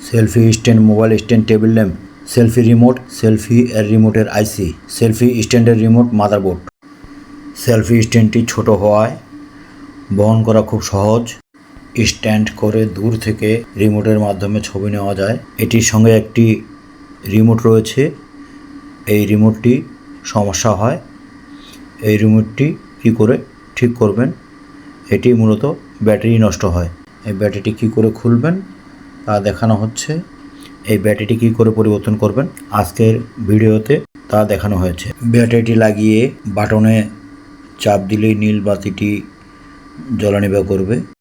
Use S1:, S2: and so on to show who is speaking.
S1: Selfie stand, mobile stand, table lamp, selfie remote, selfie এর রিমোটের আইসি, selfie স্ট্যান্ডের remote, motherboard. Selfie স্ট্যান্ডটি ছোট হওয়ায় বহন করা খুব সহজ। স্ট্যান্ড করে দূর থেকে রিমোটের মাধ্যমে ছবি নেওয়া যায়। এটির সঙ্গে একটি রিমোট রয়েছে। এই রিমোটটি সমস্যা হয়। এই রিমোটটি কী করে ঠিক করবেন? এটি মূলত ব্যাটারি নষ্ট হয়। এই ব্যাটারিটি কী করে খুলবেন তা দেখানো হচ্ছে। এই ব্যাটারিটি কী করে পরিবর্তন করবেন আজকের ভিডিওতে তা দেখানো হয়েছে। ব্যাটারিটি লাগিয়ে বাটনে চাপ দিলেই নীল বাতিটি জ্বলা নিভা করবে।